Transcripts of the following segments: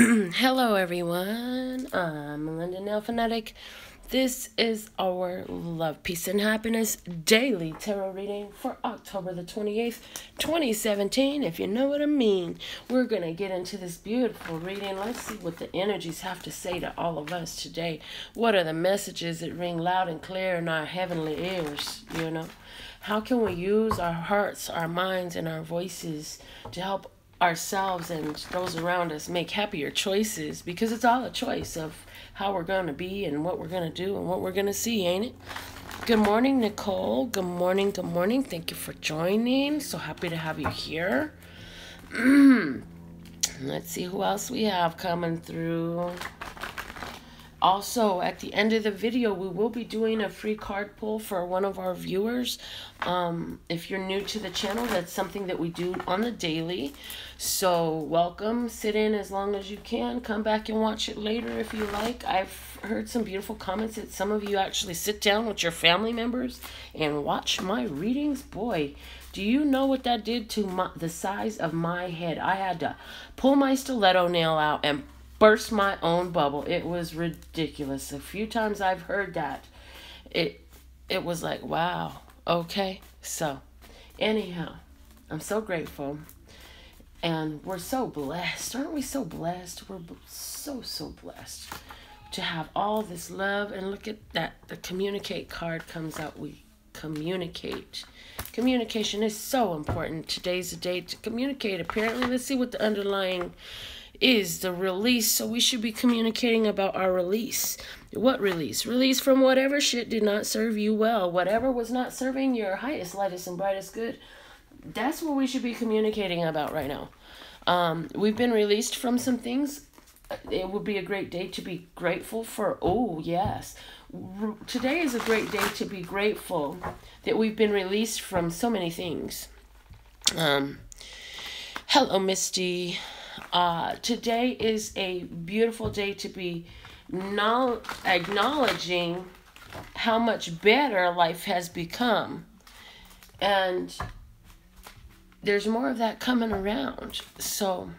Hello everyone, I'm Melinda NailFanatic. This is our Love, Peace, and Happiness Daily Tarot Reading for October the 28th, 2017, if you know what I mean. We're going to get into this beautiful reading. Let's see what the energies have to say to all of us today. What are the messages that ring loud and clear in our heavenly ears, you know? How can we use our hearts, our minds, and our voices to help ourselves and those around us make happier choices, because it's all a choice of how we're going to be and what we're going to do and what we're going to see, ain't it? Good morning, Nicole. Good morning. Good morning. Thank you for joining. So happy to have you here. Let's see who else we have coming through. Also, at the end of the video, we will be doing a free card pull for one of our viewers. If you're new to the channel, that's something that we do on the daily. So, welcome. Sit in as long as you can. Come back and watch it later if you like. I've heard some beautiful comments that some of you actually sit down with your family members and watch my readings. Boy, do you know what that did to the size of my head? I had to pull my stiletto nail out and burst my own bubble. It was ridiculous. A few times I've heard that. It was like, wow. Okay. So, anyhow, I'm so grateful. And we're so blessed. Aren't we so blessed? We're so blessed to have all this love. And look at that. The communicate card comes out. We communicate. Communication is so important. Today's the day to communicate. Apparently, let's see what the underlying is, the release. So we should be communicating about our release. What release? Release from whatever shit did not serve you well. Whatever was not serving your highest, lightest, and brightest good. That's what we should be communicating about right now. We've been released from some things. It would be a great day to be grateful for. Oh, yes. Today is a great day to be grateful that we've been released from so many things. Hello, Misty. Today is a beautiful day to be acknowledging how much better life has become. And there's more of that coming around. So,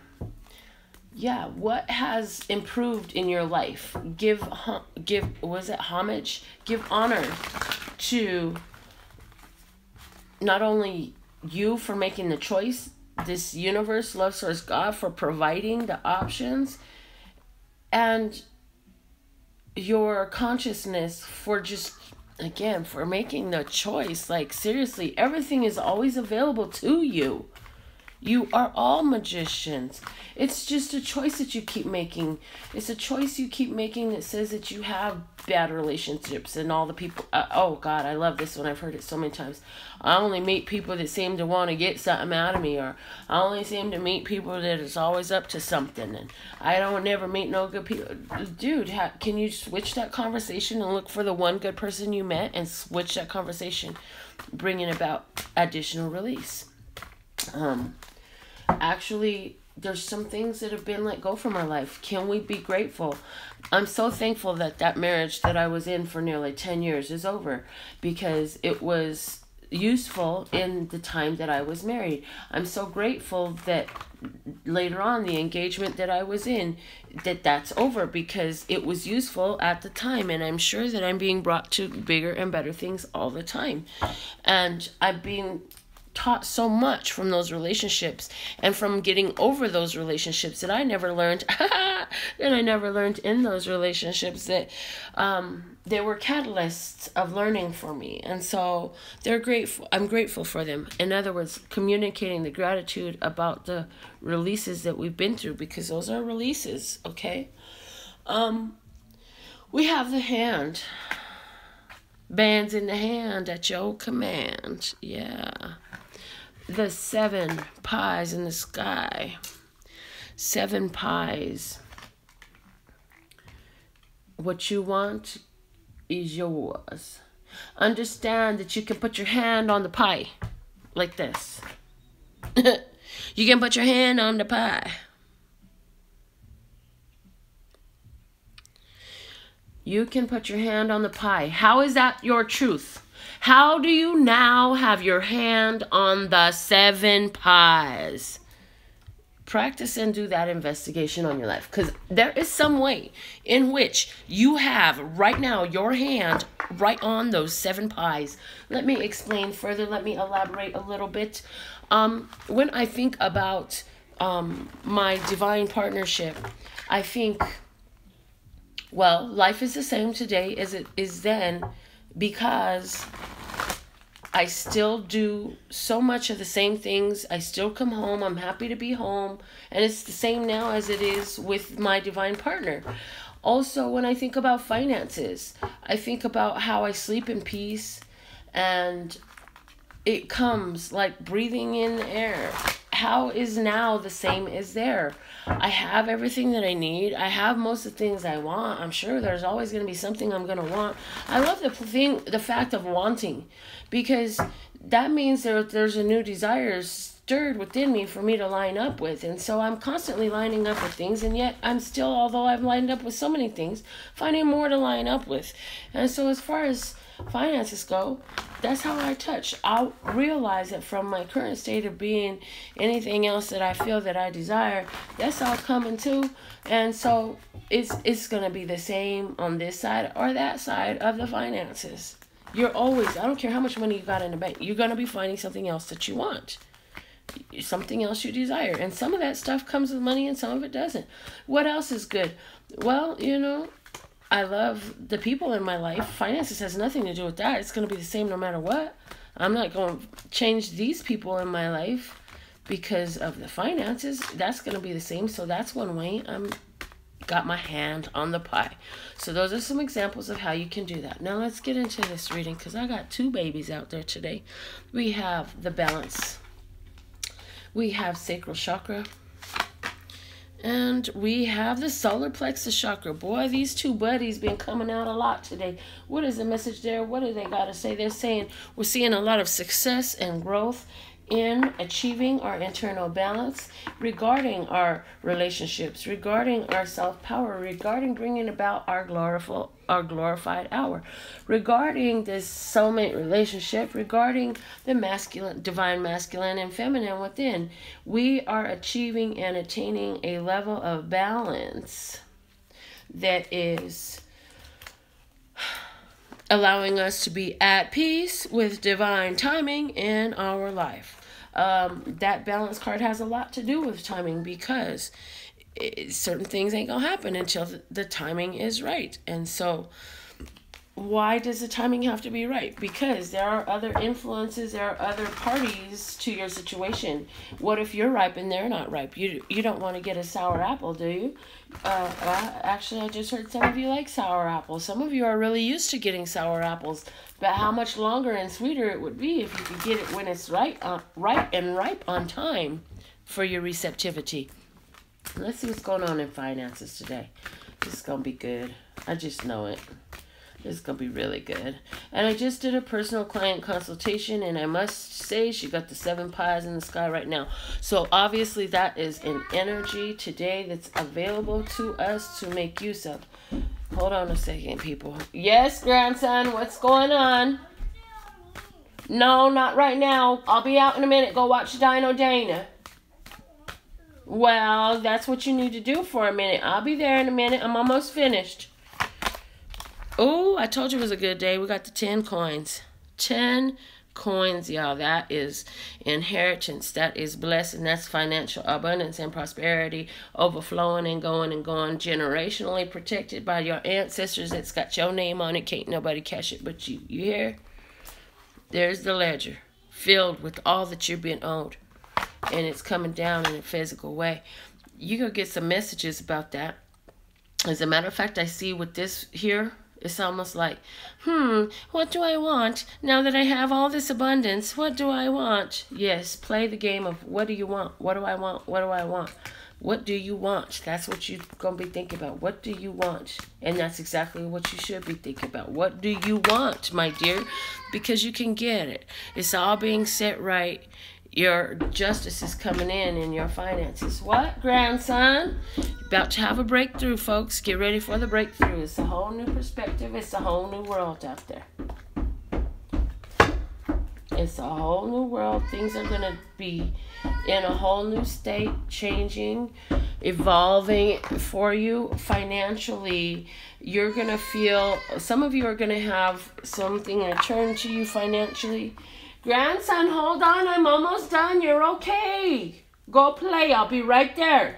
yeah, what has improved in your life? Was it homage? Give honor to not only you for making the choice, this universe, love source, God, for providing the options, and your consciousness for just, again, for making the choice. Like, seriously, everything is always available to you. You are all magicians. It's just a choice that you keep making. It's a choice you keep making that says that you have bad relationships and all the people. Oh, God, I love this one. I've heard it so many times. I only meet people that seem to want to get something out of me. Or I only seem to meet people that is always up to something. And I don't never meet no good people. Dude, can you switch that conversation and look for the one good person you met and switch that conversation, bringing about additional release? Actually, there's some things that have been let go from our life. Can we be grateful? I'm so thankful that that marriage that I was in for nearly 10 years is over, because it was useful in the time that I was married. I'm so grateful that later on, the engagement that I was in, that's over, because it was useful at the time. And I'm sure that I'm being brought to bigger and better things all the time. And I've been taught so much from those relationships, and from getting over those relationships that I never learned in those relationships, that they were catalysts of learning for me. And so they're grateful. I'm grateful for them. In other words, communicating the gratitude about the releases that we've been through, because those are releases. Okay. We have the hand. Bands in the hand at your command. Yeah. The 7 pies in the sky. 7 pies. What you want is yours. Understand that you can put your hand on the pie. Like this. You can put your hand on the pie. You can put your hand on the pie. How is that your truth? How do you now have your hand on the 7 pies? practice and do that investigation on your life, because there is some way in which you have right now your hand right on those 7 pies. Let me explain further. Let me elaborate a little bit. When I think about my divine partnership, I think, well, life is the same today as it is then, because I still do so much of the same things. I still come home. I'm happy to be home. And it's the same now as it is with my divine partner. Also, when I think about finances, I think about how I sleep in peace, and it comes like breathing in the air. How is now the same as there? I have everything that I need. I have most of the things I want. I'm sure there's always going to be something I'm going to want. I love the fact of wanting, because that means there's a new desire stirred within me for me to line up with. And so I'm constantly lining up with things, and yet I'm still, although I've lined up with so many things, finding more to line up with. And so as far as finances go, that's how I touch. I'll realize that from my current state of being, anything else that I feel that I desire, that's all coming too. And so it's going to be the same on this side or that side of the finances. You're always, I don't care how much money you got in the bank, you're going to be finding something else that you want. Something else you desire. And some of that stuff comes with money and some of it doesn't. What else is good? Well, I love the people in my life. Finances has nothing to do with that. It's going to be the same no matter what. I'm not going to change these people in my life because of the finances. That's going to be the same. So that's one way I'm got my hand on the pie. So those are some examples of how you can do that. Now let's get into this reading, because I got 2 babies out there today. We have the balance. We have sacral chakra. And we have the solar plexus chakra. Boy, these 2 buddies been coming out a lot today. What is the message there? What do they got to say? They're saying we're seeing a lot of success and growth in achieving our internal balance, regarding our relationships, regarding our self-power, regarding bringing about our glorified hour, regarding this soulmate relationship, regarding the masculine, divine masculine and feminine within. We are achieving and attaining a level of balance that is allowing us to be at peace with divine timing in our life. That balance card has a lot to do with timing, because certain things ain't gonna happen until the timing is right. And so why does the timing have to be right? Because there are other influences, there are other parties to your situation. What if you're ripe and they're not ripe? You don't want to get a sour apple, do you? Actually, I just heard some of you like sour apples. Some of you are really used to getting sour apples. But how much longer and sweeter it would be if you could get it when it's right and ripe on time for your receptivity. Let's see what's going on in finances today. This is going to be good. I just know it. This is going to be really good. And I just did a personal client consultation, and I must say she got the 7 pies in the sky right now. So obviously that is an energy today that's available to us to make use of. Hold on a second, people. Yes, grandson, what's going on? No, not right now. I'll be out in a minute. Go watch Dino Dana. Well, that's what you need to do for a minute. I'll be there in a minute. I'm almost finished. Oh, I told you it was a good day. We got the 10 coins. 10 coins, y'all. That is inheritance. That is blessing. That's financial abundance and prosperity, overflowing and going, generationally protected by your ancestors. That's got your name on it. Can't nobody cash it but you. You hear? There's the ledger filled with all that you're being owed. And it's coming down in a physical way. You're going to get some messages about that. As a matter of fact, I see with this here, it's almost like, what do I want? Now that I have all this abundance, what do I want? Yes, play the game of what do you want? What do I want? What do I want? What do you want? That's what you're going to be thinking about. What do you want? And that's exactly what you should be thinking about. What do you want, my dear? Because you can get it. It's all being set right. Your justice is coming in your finances. What, grandson? About to have a breakthrough, folks. Get ready for the breakthrough. It's a whole new perspective. It's a whole new world out there. It's a whole new world. Things are going to be in a whole new state, changing, evolving for you financially. You're going to feel, some of you are going to have something return to you financially. Grandson, hold on, I'm almost done. You're okay. Go play. I'll be right there.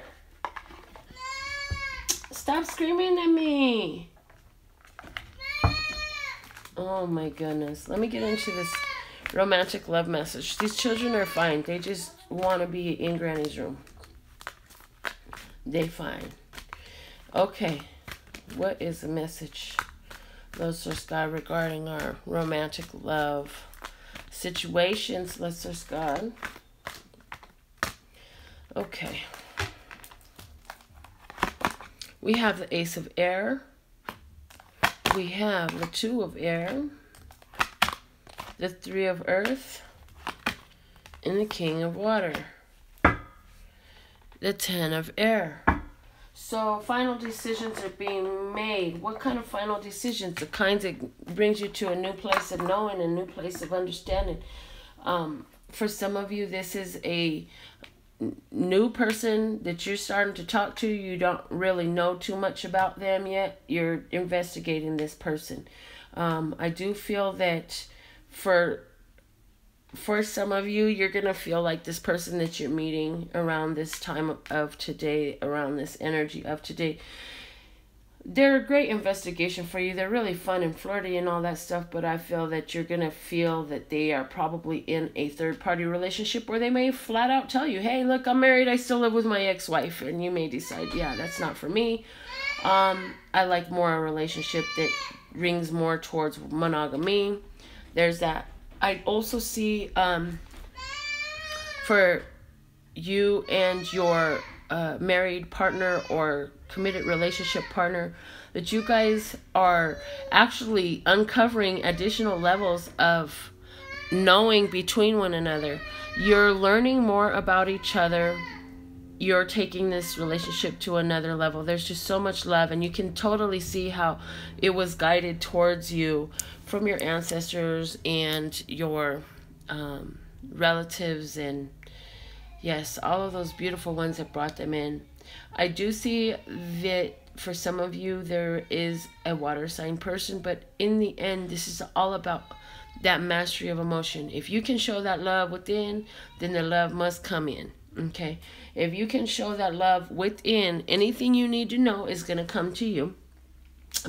Stop screaming at me. Oh my goodness. Let me get into this romantic love message. These children are fine. They just want to be in Granny's room. They fine. Okay. What is the message, Lesser Sky, regarding our romantic love situations, Lesser Sky? Okay. We have the Ace of Air. We have the Two of Air, the Three of Earth, and the King of Water, the Ten of Air. So final decisions are being made. What kind of final decisions? The kinds that brings you to a new place of knowing, a new place of understanding. For some of you, this is a new person that you're starting to talk to. You don't really know too much about them yet. You're investigating this person. I do feel that for some of you, you're going to feel like this person that you're meeting around this time of today, around this energy of today, they're a great investigation for you. They're really fun and flirty and all that stuff, but I feel that you're going to feel that they are probably in a third-party relationship where they may flat out tell you, hey, look, I'm married, I still live with my ex-wife, and you may decide, yeah, that's not for me. I like more a relationship that rings more towards monogamy. There's that. I also see for you and your married partner or committed relationship partner, that you guys are actually uncovering additional levels of knowing between one another. You're learning more about each other. You're taking this relationship to another level. There's just so much love, and you can totally see how it was guided towards you from your ancestors and your relatives, and yes, all of those beautiful ones that brought them in. I do see that for some of you, there is a water sign person, but in the end, this is all about that mastery of emotion. If you can show that love within, then the love must come in. Okay? If you can show that love within, anything you need to know is going to come to you.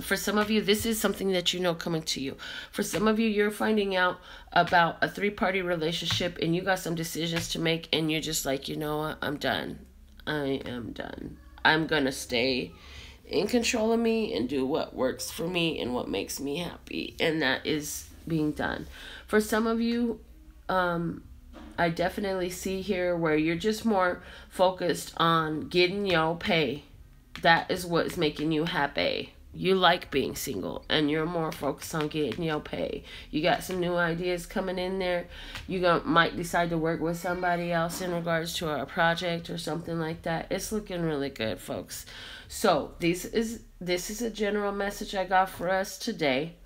For some of you, this is something that you know coming to you. For some of you, you're finding out about a three-party relationship and you got some decisions to make, and you're just like, you know what, I'm done. I am done. I'm going to stay in control of me and do what works for me and what makes me happy. And that is being done. For some of you, I definitely see here where you're just more focused on getting your pay. That is what's making you happy. You like being single, and you're more focused on getting your pay. You got some new ideas coming in there. You might decide to work with somebody else in regards to a project or something like that. It's looking really good, folks. So this is a general message I got for us today.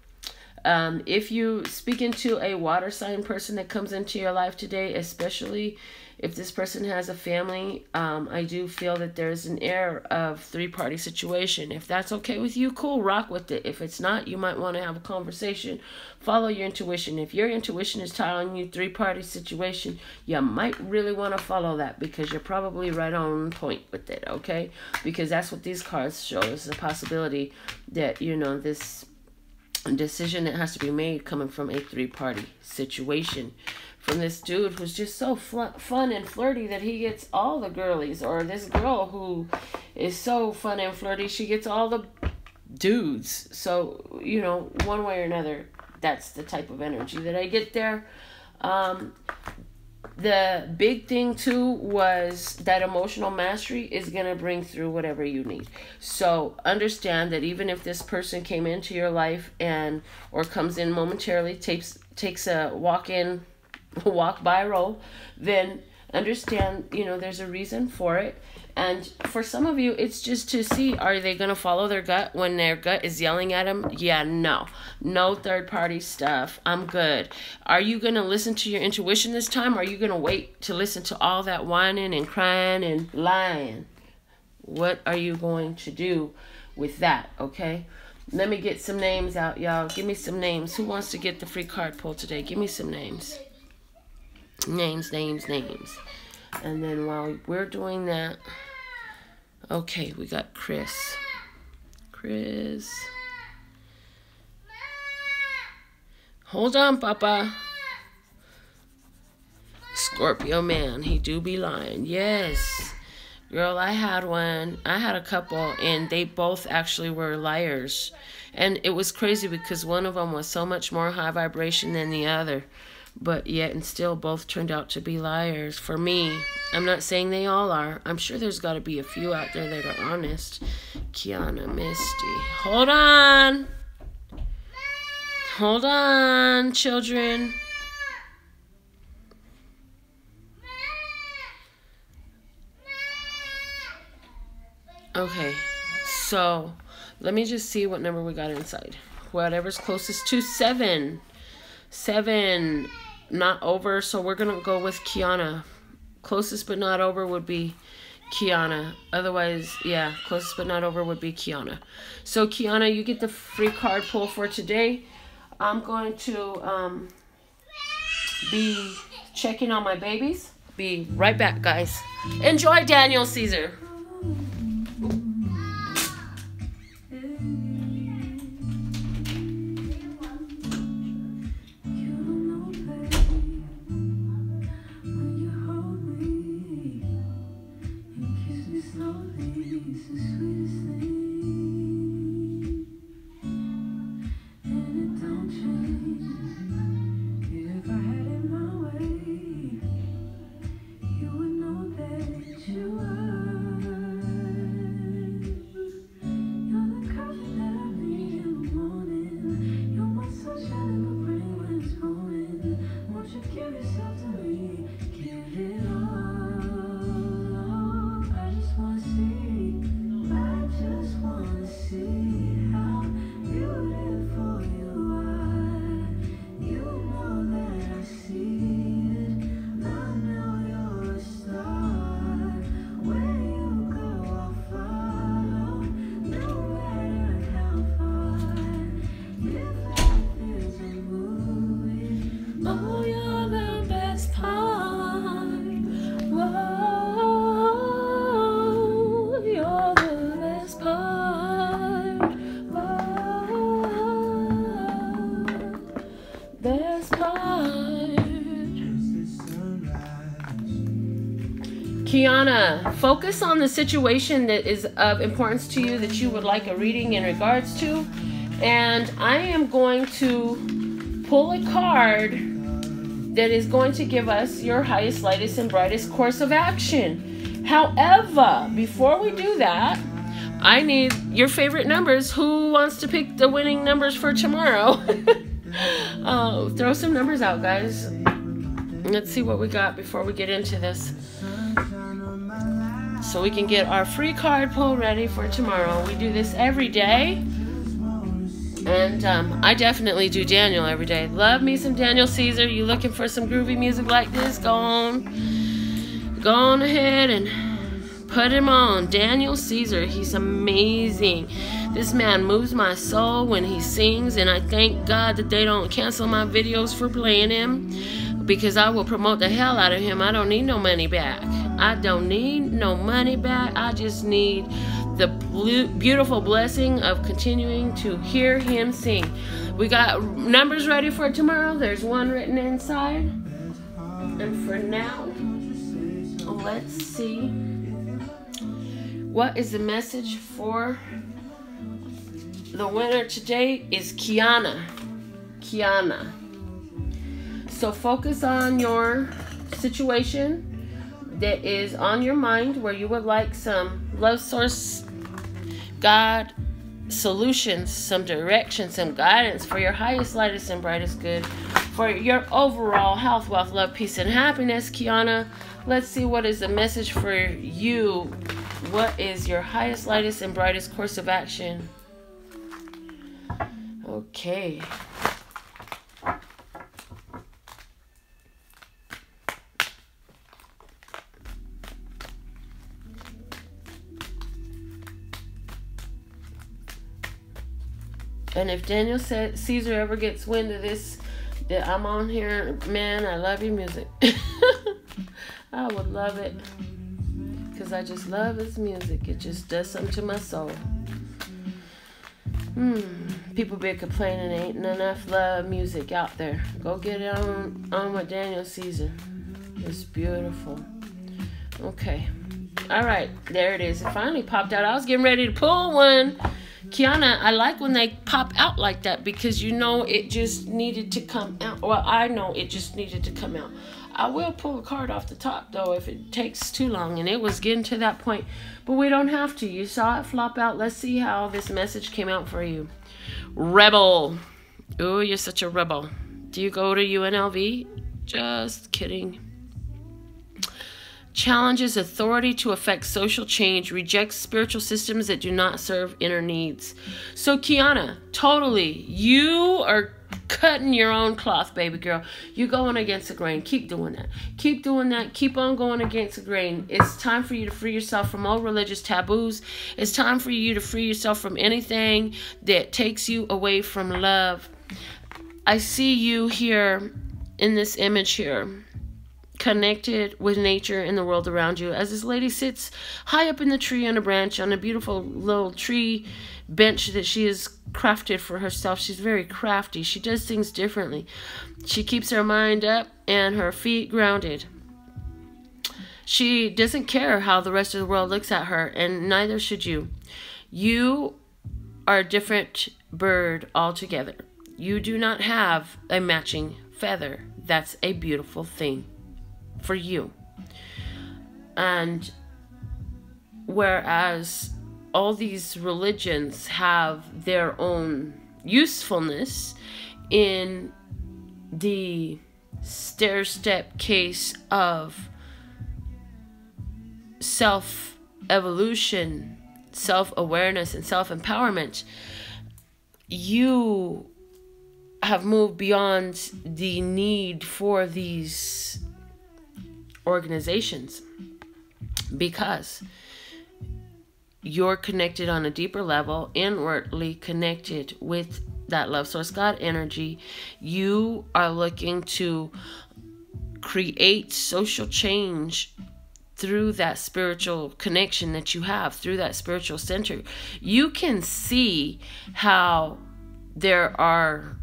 If you speak into a water sign person that comes into your life today, especially if this person has a family, I do feel that there's an air of three-party situation. If that's okay with you, cool, rock with it. If it's not, you might want to have a conversation. Follow your intuition. If your intuition is telling you three-party situation, you might really want to follow that, because you're probably right on point with it, okay? Because that's what these cards show us, the possibility that, you know, this decision that has to be made coming from a three-party situation, from this dude who's just so fun and flirty that he gets all the girlies, or this girl who is so fun and flirty she gets all the dudes. So, you know, one way or another, that's the type of energy that I get there. The big thing too was that emotional mastery is going to bring through whatever you need. So understand that even if this person came into your life or comes in momentarily, takes a walk by role, then understand, you know, there's a reason for it. And for some of you, it's just to see, are they going to follow their gut when their gut is yelling at them? Yeah, no. No third-party stuff. I'm good. Are you going to listen to your intuition this time? Or are you going to wait to listen to all that whining and crying and lying? What are you going to do with that, okay? Let me get some names out, y'all. Give me some names. Who wants to get the free card pull today? Give me some names. Names. And then while we're doing that, okay, we got Chris. Hold on, Papa. Scorpio man, he do be lying. Yes. Girl, I had a couple, and they both actually were liars. And it was crazy because one of them was so much more high vibration than the other. But yet and still both turned out to be liars for me. I'm not saying they all are. I'm sure there's got to be a few out there that are honest. Kiana, Misty. Hold on. Hold on, children. Okay, so let me just see what number we got inside. Whatever's closest to 7. 7, not over, so we're going to go with Kiana. Closest but not over would be Kiana. Otherwise, yeah, closest but not over would be Kiana. So, Kiana, you get the free card pull for today. I'm going to be checking on my babies. Be right back, guys. Enjoy Daniel Caesar. Kiana, focus on the situation that is of importance to you that you would like a reading in regards to. And I am going to pull a card that is going to give us your highest, lightest, and brightest course of action. However, before we do that, I need your favorite numbers. Who wants to pick the winning numbers for tomorrow? Throw some numbers out, guys. Let's see what we got before we get into this, so we can get our free card pull ready for tomorrow. We do this every day, and I definitely do Daniel every day. Love me some Daniel Caesar. You looking for some groovy music like this? Go on ahead and put him on. Daniel Caesar, he's amazing. This man moves my soul when he sings, and I thank God that they don't cancel my videos for playing him, because I will promote the hell out of him. I don't need no money back. I don't need no money back. I just need the beautiful blessing of continuing to hear him sing. We got numbers ready for tomorrow. There's one written inside. And for now, let's see. What is the message for the winner today is Kiana. Kiana. So focus on your situation that is on your mind, where you would like some love source, God, solutions, some direction, some guidance for your highest, lightest, and brightest good, for your overall health, wealth, love, peace, and happiness. Kiana, let's see what is the message for you What is your highest, lightest, and brightest course of action? Okay. And if Daniel Caesar ever gets wind of this, that I'm on here, man, I love your music. I would love it. Because I just love his music. It just does something to my soul. People be complaining ain't enough love music out there. Go get it on with Daniel Caesar. It's beautiful. Okay. All right. There it is. It finally popped out. I was getting ready to pull one. Kiana, I like when they pop out like that because you know it just needed to come out. Well, I know it just needed to come out. I will pull a card off the top, though, if it takes too long. And it was getting to that point. But we don't have to. You saw it flop out. Let's see how this message came out for you. Rebel. Oh, you're such a rebel. Do you go to UNLV? Just kidding. Challenges authority to affect social change, rejects spiritual systems that do not serve inner needs. So Kiana, totally, you are cutting your own cloth, baby girl. You're going against the grain. Keep doing that. Keep doing that. Keep on going against the grain. It's time for you to free yourself from all religious taboos. It's time for you to free yourself from anything that takes you away from love. I see you here in this image here, connected with nature and the world around you as this lady sits high up in the tree on a branch on a beautiful little tree bench that she has crafted for herself. She's very crafty. She does things differently. She keeps her mind up and her feet grounded. She doesn't care how the rest of the world looks at her, and neither should you. You are a different bird altogether. You do not have a matching feather. That's a beautiful thing for you. And whereas all these religions have their own usefulness in the stair-step case of self-evolution, self-awareness, and self-empowerment, you have moved beyond the need for these organizations because you're connected on a deeper level, inwardly connected with that love source God energy. You are looking to create social change through that spiritual connection that you have, through that spiritual center. You can see how there are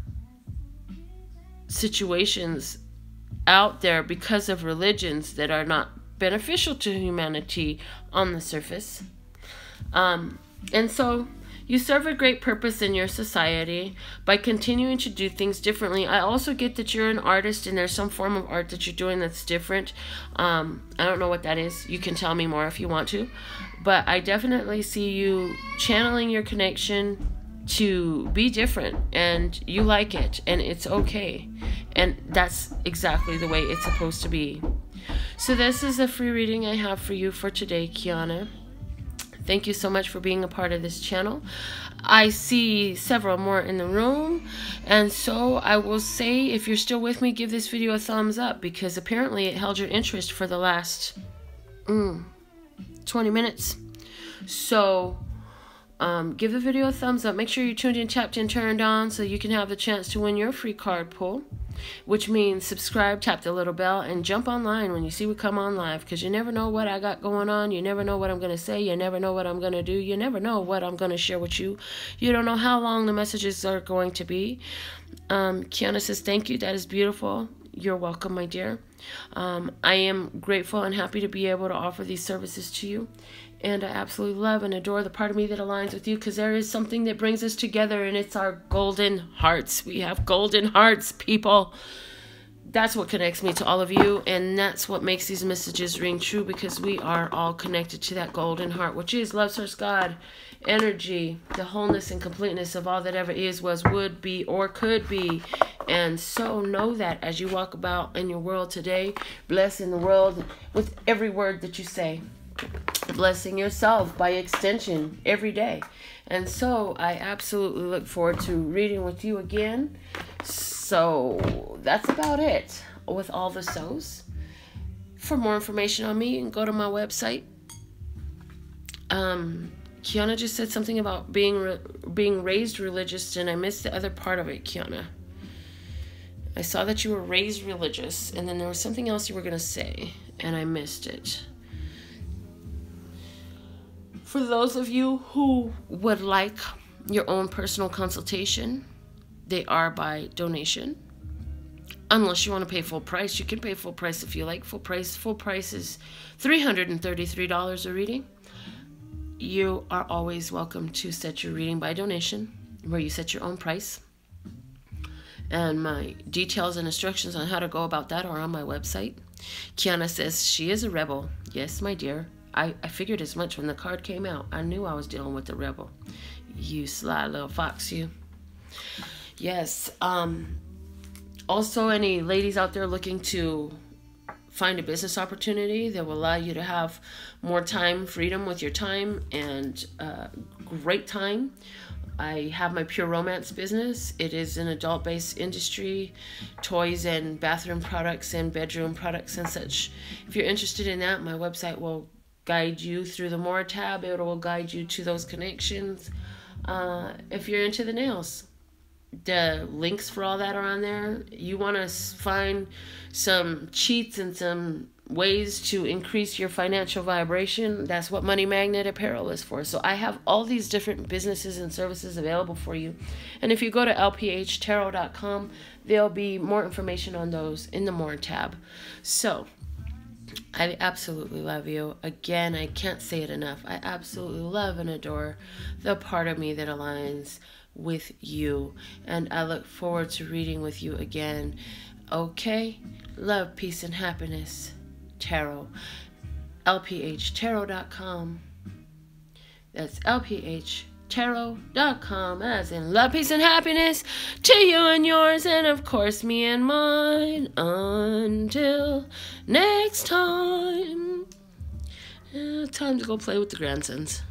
situations out there because of religions that are not beneficial to humanity on the surface. And so you serve a great purpose in your society by continuing to do things differently. I also get that you're an artist and there's some form of art that you're doing that's different. I don't know what that is. You can tell me more if you want to. But I definitely see you channeling your connection to be different, and you like it, and it's okay. And that's exactly the way it's supposed to be. So this is a free reading I have for you for today, Kiana. Thank you so much for being a part of this channel. I see several more in the room, and so I will say, if you're still with me, give this video a thumbs up, because apparently it held your interest for the last 20 minutes. So give the video a thumbs up. Make sure you're tuned in, tapped in, turned on, so you can have the chance to win your free card pull, which means subscribe, tap the little bell, and jump online when you see we come on live, because you never know what I got going on. You never know what I'm going to say. You never know what I'm going to do. You never know what I'm going to share with you. You don't know how long the messages are going to be. Kiana says, thank you. That is beautiful. You're welcome, my dear. I am grateful and happy to be able to offer these services to you. And I absolutely love and adore the part of me that aligns with you, because there is something that brings us together, and it's our golden hearts. We have golden hearts, people. That's what connects me to all of you, and that's what makes these messages ring true, because we are all connected to that golden heart, which is love source God energy, the wholeness and completeness of all that ever is, was, would be, or could be. And so know that as you walk about in your world today, blessing the world with every word that you say. blessing yourself by extension every day. And so I absolutely look forward to reading with you again. So that's about it with all the sews. For more information on me, you can go to my website. Kiana just said something about being raised religious, and I missed the other part of it, Kiana. I saw that you were raised religious, and then there was something else you were going to say, and I missed it. For those of you who would like your own personal consultation, they are by donation. Unless you want to pay full price, you can pay full price if you like. Full price is $333 a reading. You are always welcome to set your reading by donation, where you set your own price. And my details and instructions on how to go about that are on my website. Kiana says she is a rebel. Yes, my dear. I figured as much when the card came out. I knew I was dealing with a rebel. You sly little fox, you. Yes. Also, any ladies out there looking to find a business opportunity that will allow you to have more time, freedom with your time, and great time. I have my Pure Romance business. It is an adult-based industry, toys and bathroom products and bedroom products and such. If you're interested in that, my website will guide you through the More tab. It will guide you to those connections. If you're into the nails, the links for all that are on there. You want to find some cheats and some ways to increase your financial vibration. That's what Money Magnet Apparel is for. So I have all these different businesses and services available for you. And if you go to lphtarot.com, there'll be more information on those in the More tab. So I absolutely love you. Again, I can't say it enough. I absolutely love and adore the part of me that aligns with you. And I look forward to reading with you again. Okay? Love, peace, and happiness. Tarot. lphtarot.com. That's lphtarot.com, as in love, peace, and happiness to you and yours, and of course me and mine. Until next time. Time to go play with the grandsons.